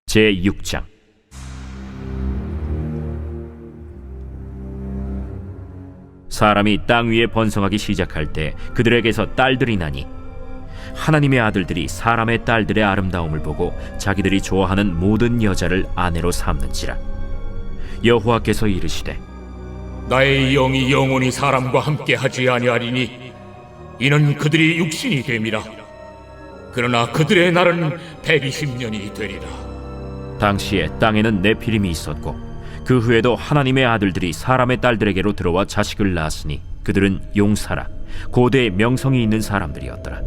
제6장. 사람이 땅 위에 번성하기 시작할 때 그들에게서 딸들이 나니 하나님의 아들들이 사람의 딸들의 아름다움을 보고 자기들이 좋아하는 모든 여자를 아내로 삼는지라. 여호와께서 이르시되 나의 영이 영원히 사람과 함께 하지 아니하리니 이는 그들이 육신이 됨이라. 그러나 그들의 날은 120년이 되리라. 당시에 땅에는 네피림이 있었고 그 후에도 하나님의 아들들이 사람의 딸들에게로 들어와 자식을 낳았으니 그들은 용사라 고대의 명성이 있는 사람들이었더라.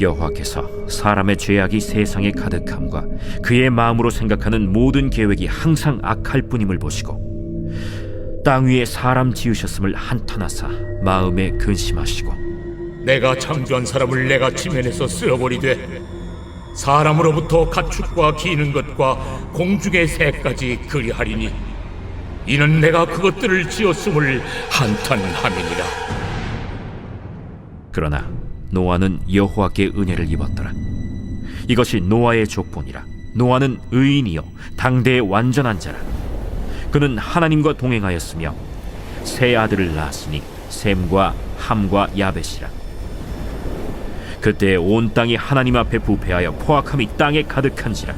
여호와께서 사람의 죄악이 세상에 가득함과 그의 마음으로 생각하는 모든 계획이 항상 악할 뿐임을 보시고 땅 위에 사람 지으셨음을 한탄하사 마음에 근심하시고 내가 창조한 사람을 내가 지면에서 쓸어버리되 사람으로부터 가축과 기는 것과 공중의 새까지 그리하리니 이는 내가 그것들을 지었음을 한탄함이니라. 그러나 노아는 여호와께 은혜를 입었더라. 이것이 노아의 족본이라. 노아는 의인이요 당대의 완전한 자라. 그는 하나님과 동행하였으며 세 아들을 낳았으니 셈과 함과 야벳이라. 그때 온 땅이 하나님 앞에 부패하여 포악함이 땅에 가득한지라.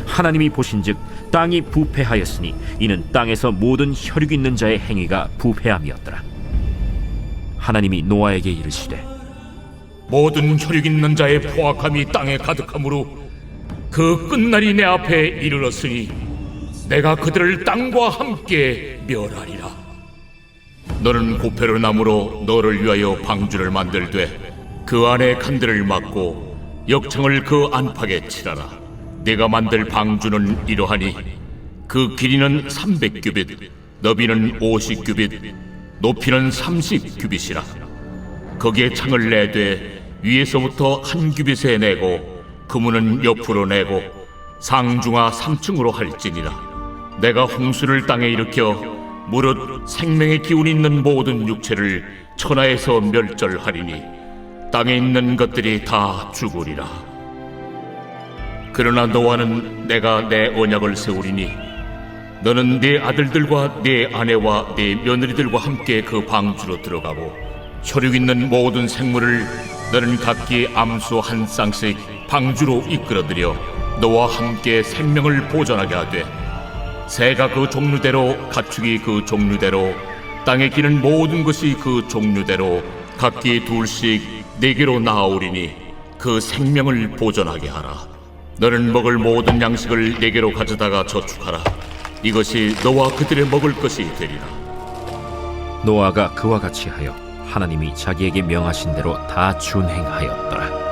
하나님이 보신즉 땅이 부패하였으니 이는 땅에서 모든 혈육 있는 자의 행위가 부패함이었더라. 하나님이 노아에게 이르시되 모든 혈육 있는 자의 포악함이 땅에 가득함으로 그 끝날이 내 앞에 이르렀으니 내가 그들을 땅과 함께 멸하리라. 너는 고페르 나무로 너를 위하여 방주를 만들되 그 안에 칸들을 막고 역청을 그 안팎에 칠하라. 네가 만들 방주는 이러하니 그 길이는 300규빗, 너비는 50규빗, 높이는 30규빗이라. 거기에 창을 내되 위에서부터 한 규빗에 내고 그문은 옆으로 내고 상중하 3층으로 할지니라. 내가 홍수를 땅에 일으켜 무릇 생명의 기운이 있는 모든 육체를 천하에서 멸절하리니 땅에 있는 것들이 다 죽으리라. 그러나 노아는 내가 내 언약을 세우리니 너는 네 아들들과 네 아내와 네 며느리들과 함께 그 방주로 들어가고 혈육 있는 모든 생물을 너는 각기 암수 한 쌍씩 방주로 이끌어들여 너와 함께 생명을 보존하게 하되 새가 그 종류대로 가축이 그 종류대로 땅에 기는 모든 것이 그 종류대로 각기 둘씩 네게로 나아오리니 그 생명을 보존하게 하라. 너는 먹을 모든 양식을 네게로 가져다가 저축하라. 이것이 너와 그들의 먹을 것이 되리라. 노아가 그와 같이 하여 하나님이 자기에게 명하신 대로 다 준행하였더라.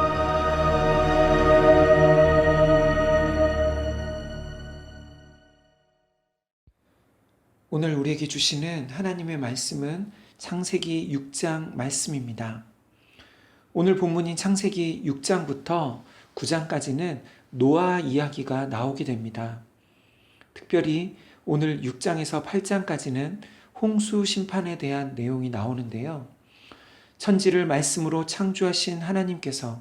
오늘 우리에게 주시는 하나님의 말씀은 창세기 6장 말씀입니다. 오늘 본문인 창세기 6장부터 9장까지는 노아 이야기가 나오게 됩니다. 특별히 오늘 6장에서 8장까지는 홍수 심판에 대한 내용이 나오는데요. 천지를 말씀으로 창조하신 하나님께서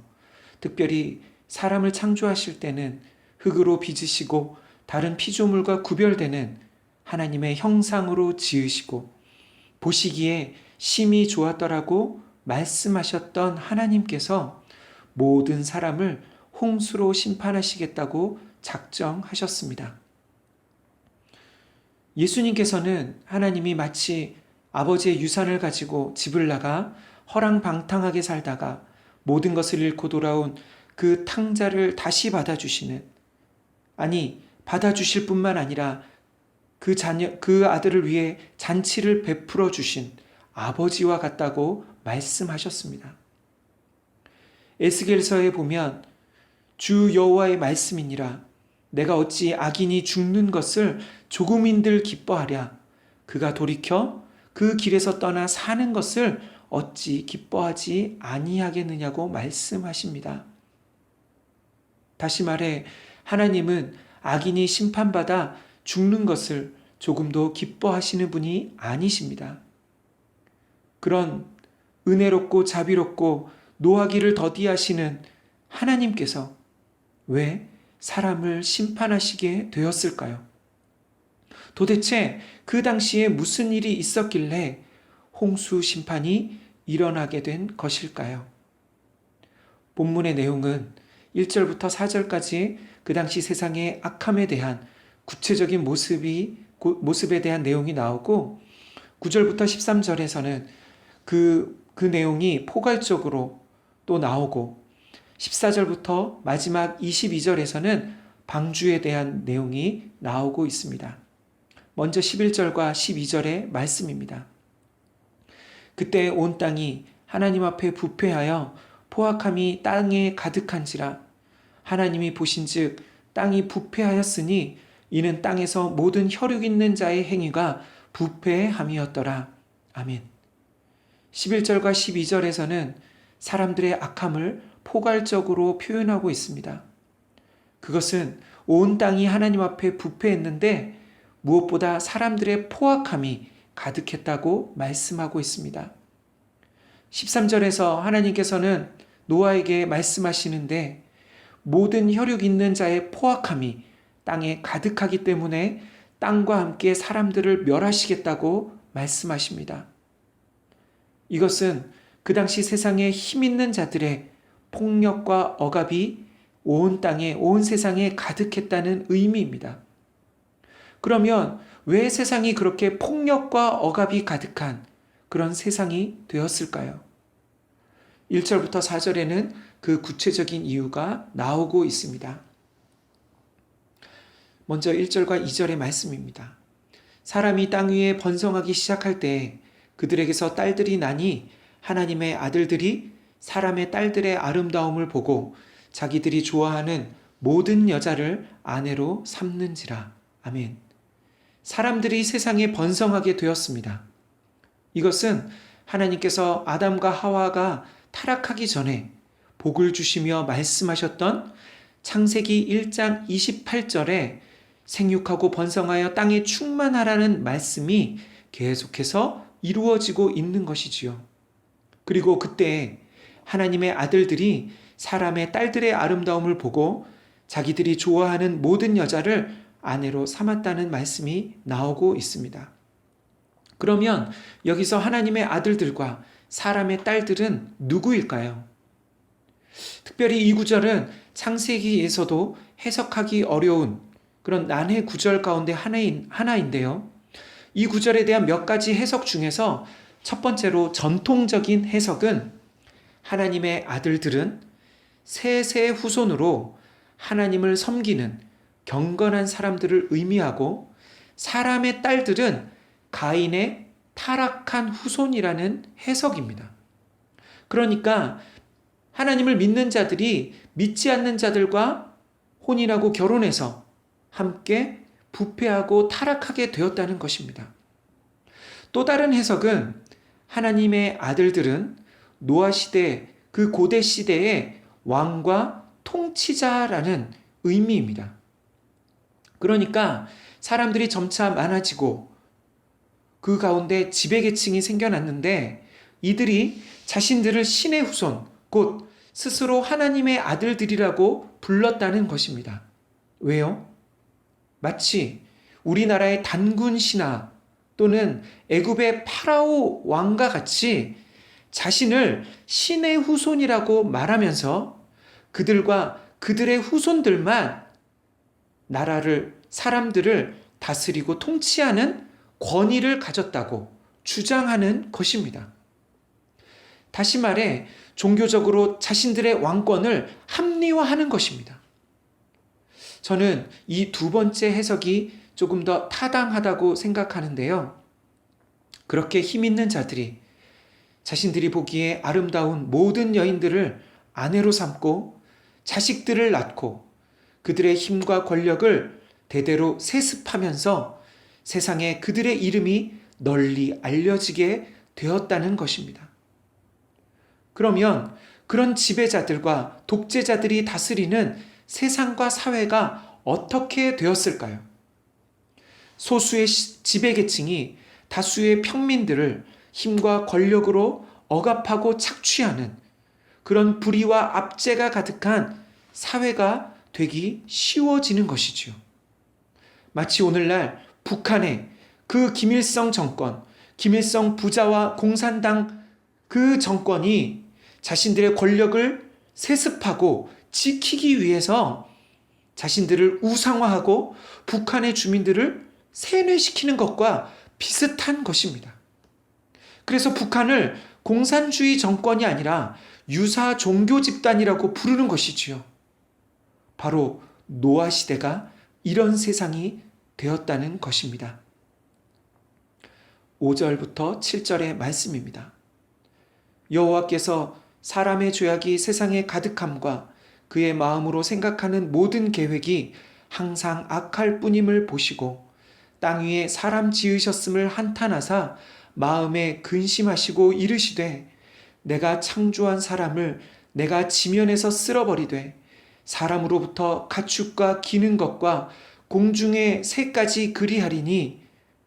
특별히 사람을 창조하실 때는 흙으로 빚으시고 다른 피조물과 구별되는 하나님의 형상으로 지으시고 보시기에 심히 좋았더라고 말씀하셨던 하나님께서 모든 사람을 홍수로 심판하시겠다고 작정하셨습니다. 예수님께서는 하나님이 마치 아버지의 유산을 가지고 집을 나가 허랑방탕하게 살다가 모든 것을 잃고 돌아온 그 탕자를 다시 받아주시는, 아니 받아주실 뿐만 아니라 그 아들을 위해 잔치를 베풀어 주신 아버지와 같다고 말씀하셨습니다. 에스겔서에 보면 주 여호와의 말씀이니라 내가 어찌 악인이 죽는 것을 조금인들 기뻐하랴 그가 돌이켜 그 길에서 떠나 사는 것을 어찌 기뻐하지 아니하겠느냐고 말씀하십니다. 다시 말해 하나님은 악인이 심판받아 죽는 것을 조금도 기뻐하시는 분이 아니십니다. 그런 은혜롭고 자비롭고 노하기를 더디하시는 하나님께서 왜 사람을 심판하시게 되었을까요? 도대체 그 당시에 무슨 일이 있었길래 홍수 심판이 일어나게 된 것일까요? 본문의 내용은 1절부터 4절까지 그 당시 세상의 악함에 대한 구체적인 모습에 대한 내용이 나오고 9절부터 13절에서는 그 내용이 포괄적으로 또 나오고 14절부터 마지막 22절에서는 방주에 대한 내용이 나오고 있습니다. 먼저 11절과 12절의 말씀입니다. 그때 온 땅이 하나님 앞에 부패하여 포악함이 땅에 가득한지라. 하나님이 보신즉 땅이 부패하였으니 이는 땅에서 모든 혈육 있는 자의 행위가 부패함이었더라. 아멘. 11절과 12절에서는 사람들의 악함을 포괄적으로 표현하고 있습니다. 그것은 온 땅이 하나님 앞에 부패했는데 무엇보다 사람들의 포악함이 가득했다고 말씀하고 있습니다. 13절에서 하나님께서는 노아에게 말씀하시는데 모든 혈육 있는 자의 포악함이 땅에 가득하기 때문에 땅과 함께 사람들을 멸하시겠다고 말씀하십니다. 이것은 그 당시 세상에 힘 있는 자들의 폭력과 억압이 온 땅에, 온 세상에 가득했다는 의미입니다. 그러면 왜 세상이 그렇게 폭력과 억압이 가득한 그런 세상이 되었을까요? 1절부터 4절에는 그 구체적인 이유가 나오고 있습니다. 먼저 1절과 2절의 말씀입니다. 사람이 땅 위에 번성하기 시작할 때 그들에게서 딸들이 나니 하나님의 아들들이 사람의 딸들의 아름다움을 보고 자기들이 좋아하는 모든 여자를 아내로 삼는지라. 아멘. 사람들이 세상에 번성하게 되었습니다. 이것은 하나님께서 아담과 하와가 타락하기 전에 복을 주시며 말씀하셨던 창세기 1장 28절에 생육하고 번성하여 땅에 충만하라는 말씀이 계속해서 이루어지고 있는 것이지요. 그리고 그때 하나님의 아들들이 사람의 딸들의 아름다움을 보고 자기들이 좋아하는 모든 여자를 아내로 삼았다는 말씀이 나오고 있습니다. 그러면 여기서 하나님의 아들들과 사람의 딸들은 누구일까요? 특별히 이 구절은 창세기에서도 해석하기 어려운 그런 난해 구절 가운데 하나인데요. 이 구절에 대한 몇 가지 해석 중에서 첫 번째로 전통적인 해석은 하나님의 아들들은 셋의 후손으로 하나님을 섬기는 경건한 사람들을 의미하고 사람의 딸들은 가인의 타락한 후손이라는 해석입니다. 그러니까 하나님을 믿는 자들이 믿지 않는 자들과 혼인하고 결혼해서 함께 부패하고 타락하게 되었다는 것입니다. 또 다른 해석은 하나님의 아들들은 노아 시대, 그 고대 시대의 왕과 통치자라는 의미입니다. 그러니까 사람들이 점차 많아지고 그 가운데 지배계층이 생겨났는데 이들이 자신들을 신의 후손, 곧 스스로 하나님의 아들들이라고 불렀다는 것입니다. 왜요? 마치 우리나라의 단군 신하 또는 애굽의 파라오 왕과 같이 자신을 신의 후손이라고 말하면서 그들과 그들의 후손들만 나라를, 사람들을 다스리고 통치하는 권위를 가졌다고 주장하는 것입니다. 다시 말해 종교적으로 자신들의 왕권을 합리화하는 것입니다. 저는 이 두 번째 해석이 조금 더 타당하다고 생각하는데요. 그렇게 힘 있는 자들이 자신들이 보기에 아름다운 모든 여인들을 아내로 삼고 자식들을 낳고 그들의 힘과 권력을 대대로 세습하면서 세상에 그들의 이름이 널리 알려지게 되었다는 것입니다. 그러면 그런 지배자들과 독재자들이 다스리는 세상과 사회가 어떻게 되었을까요? 소수의 지배계층이 다수의 평민들을 힘과 권력으로 억압하고 착취하는 그런 불의와 압제가 가득한 사회가 되기 쉬워지는 것이지요. 마치 오늘날 북한의 그 김일성 정권, 김일성 부자와 공산당 그 정권이 자신들의 권력을 세습하고 지키기 위해서 자신들을 우상화하고 북한의 주민들을 세뇌시키는 것과 비슷한 것입니다. 그래서 북한을 공산주의 정권이 아니라 유사 종교 집단이라고 부르는 것이지요. 바로 노아 시대가 이런 세상이 되었다는 것입니다. 5절부터 7절의 말씀입니다. 여호와께서 사람의 죄악이 세상에 가득함과 그의 마음으로 생각하는 모든 계획이 항상 악할 뿐임을 보시고 땅 위에 사람 지으셨음을 한탄하사 마음에 근심하시고 이르시되 내가 창조한 사람을 내가 지면에서 쓸어버리되 사람으로부터 가축과 기는 것과 공중의 새까지 그리하리니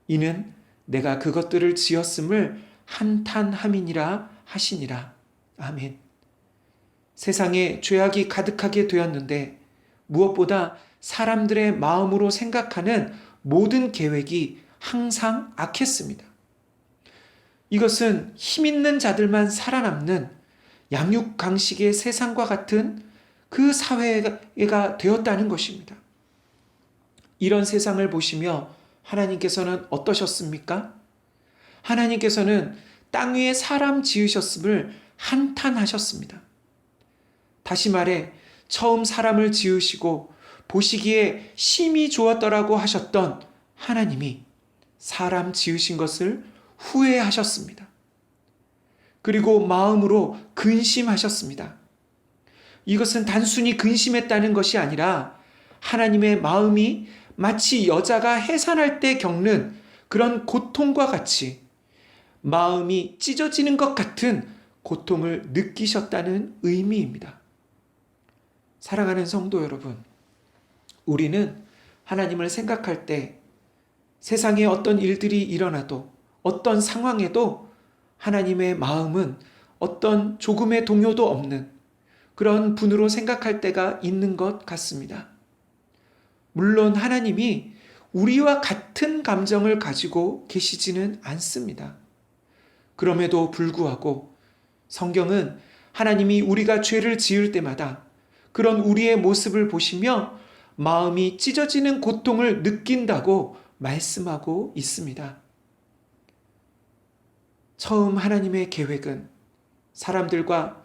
이는 내가 그것들을 지었음을 한탄함이니라 하시니라. 아멘. 세상에 죄악이 가득하게 되었는데 무엇보다 사람들의 마음으로 생각하는 모든 계획이 항상 악했습니다. 이것은 힘 있는 자들만 살아남는 양육강식의 세상과 같은 그 사회가 되었다는 것입니다. 이런 세상을 보시며 하나님께서는 어떠셨습니까? 하나님께서는 땅 위에 사람 지으셨음을 한탄하셨습니다. 다시 말해 처음 사람을 지으시고 보시기에 심히 좋았더라고 하셨던 하나님이 사람 지으신 것을 후회하셨습니다. 그리고 마음으로 근심하셨습니다. 이것은 단순히 근심했다는 것이 아니라 하나님의 마음이 마치 여자가 해산할 때 겪는 그런 고통과 같이 마음이 찢어지는 것 같은 고통을 느끼셨다는 의미입니다. 사랑하는 성도 여러분, 우리는 하나님을 생각할 때 세상에 어떤 일들이 일어나도 어떤 상황에도 하나님의 마음은 어떤 조금의 동요도 없는 그런 분으로 생각할 때가 있는 것 같습니다. 물론 하나님이 우리와 같은 감정을 가지고 계시지는 않습니다. 그럼에도 불구하고 성경은 하나님이 우리가 죄를 지을 때마다 그런 우리의 모습을 보시며 마음이 찢어지는 고통을 느낀다고 말씀하고 있습니다. 처음 하나님의 계획은 사람들과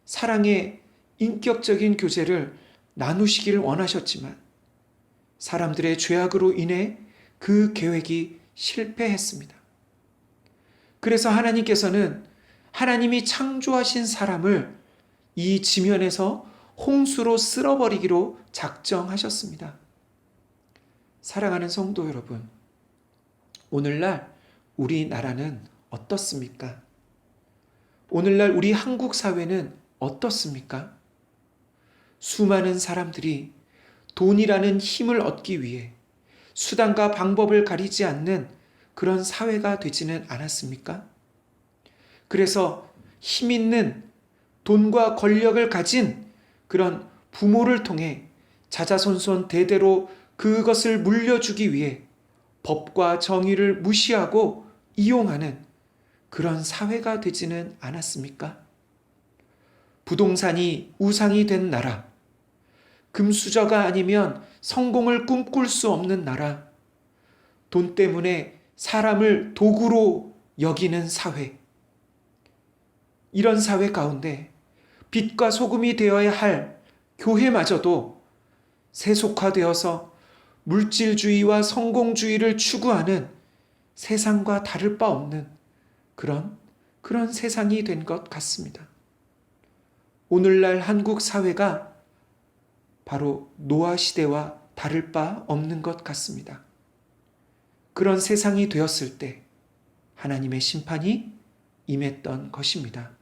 사랑의 인격적인 교제를 나누시기를 원하셨지만 사람들의 죄악으로 인해 그 계획이 실패했습니다. 그래서 하나님께서는 하나님이 창조하신 사람을 이 지면에서 홍수로 쓸어버리기로 작정하셨습니다. 사랑하는 성도 여러분, 오늘날 우리나라는 어떻습니까? 오늘날 우리 한국 사회는 어떻습니까? 수많은 사람들이 돈이라는 힘을 얻기 위해 수단과 방법을 가리지 않는 그런 사회가 되지는 않았습니까? 그래서 힘 있는 돈과 권력을 가진 그런 부모를 통해 자자손손 대대로 그것을 물려주기 위해 법과 정의를 무시하고 이용하는 그런 사회가 되지는 않았습니까? 부동산이 우상이 된 나라, 금수저가 아니면 성공을 꿈꿀 수 없는 나라, 돈 때문에 사람을 도구로 여기는 사회, 이런 사회 가운데 빛과 소금이 되어야 할 교회마저도 세속화되어서 물질주의와 성공주의를 추구하는 세상과 다를 바 없는 그런 세상이 된 것 같습니다. 오늘날 한국 사회가 바로 노아 시대와 다를 바 없는 것 같습니다. 그런 세상이 되었을 때 하나님의 심판이 임했던 것입니다.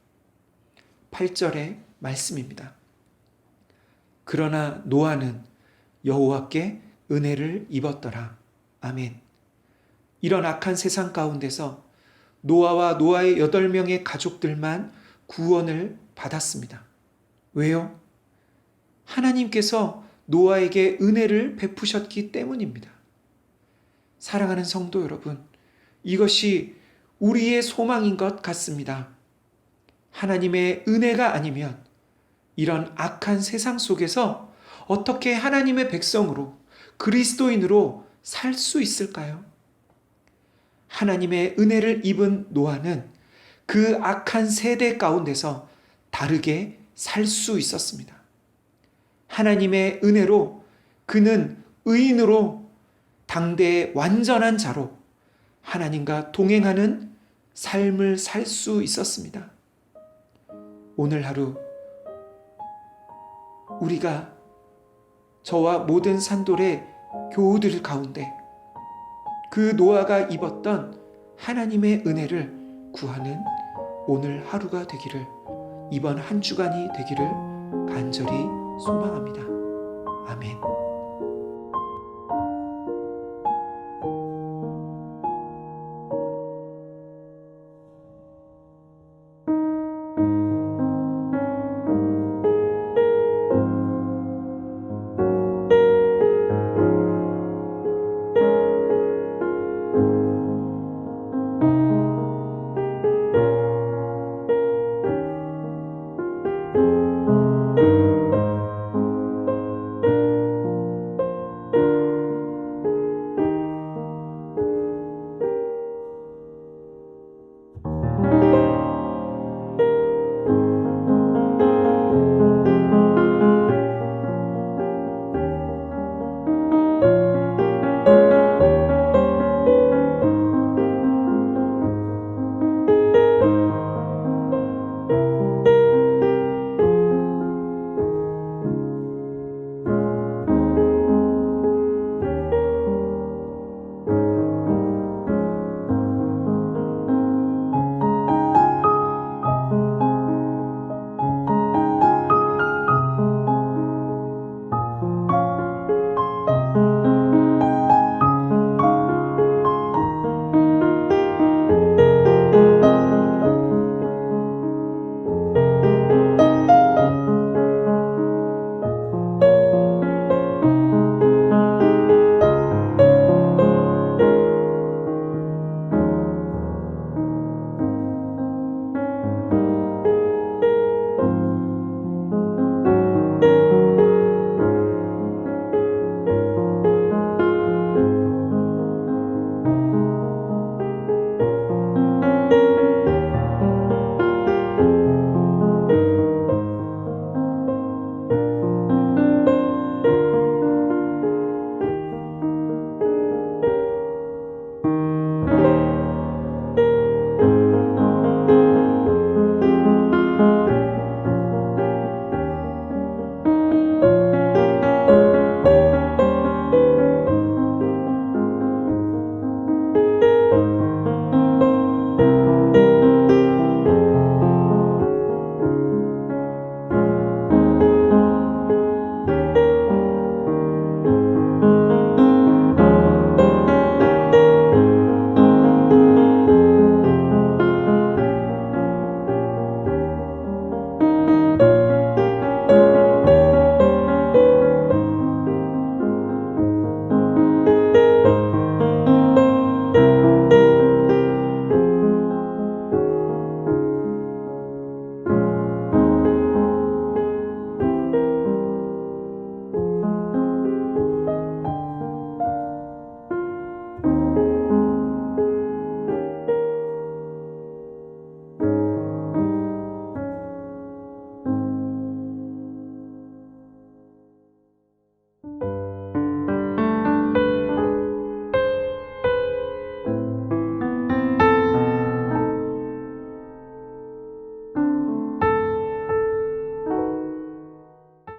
8절의 말씀입니다. 그러나 노아는 여호와께 은혜를 입었더라. 아멘. 이런 악한 세상 가운데서 노아와 노아의 8명의 가족들만 구원을 받았습니다. 왜요? 하나님께서 노아에게 은혜를 베푸셨기 때문입니다. 사랑하는 성도 여러분, 이것이 우리의 소망인 것 같습니다. 하나님의 은혜가 아니면 이런 악한 세상 속에서 어떻게 하나님의 백성으로, 그리스도인으로 살 수 있을까요? 하나님의 은혜를 입은 노아는 그 악한 세대 가운데서 다르게 살 수 있었습니다. 하나님의 은혜로 그는 의인으로 당대의 완전한 자로 하나님과 동행하는 삶을 살 수 있었습니다. 오늘 하루 우리가 저와 모든 산돌의 교우들 가운데 그 노아가 입었던 하나님의 은혜를 구하는 오늘 하루가 되기를, 이번 한 주간이 되기를 간절히 소망합니다. 아멘.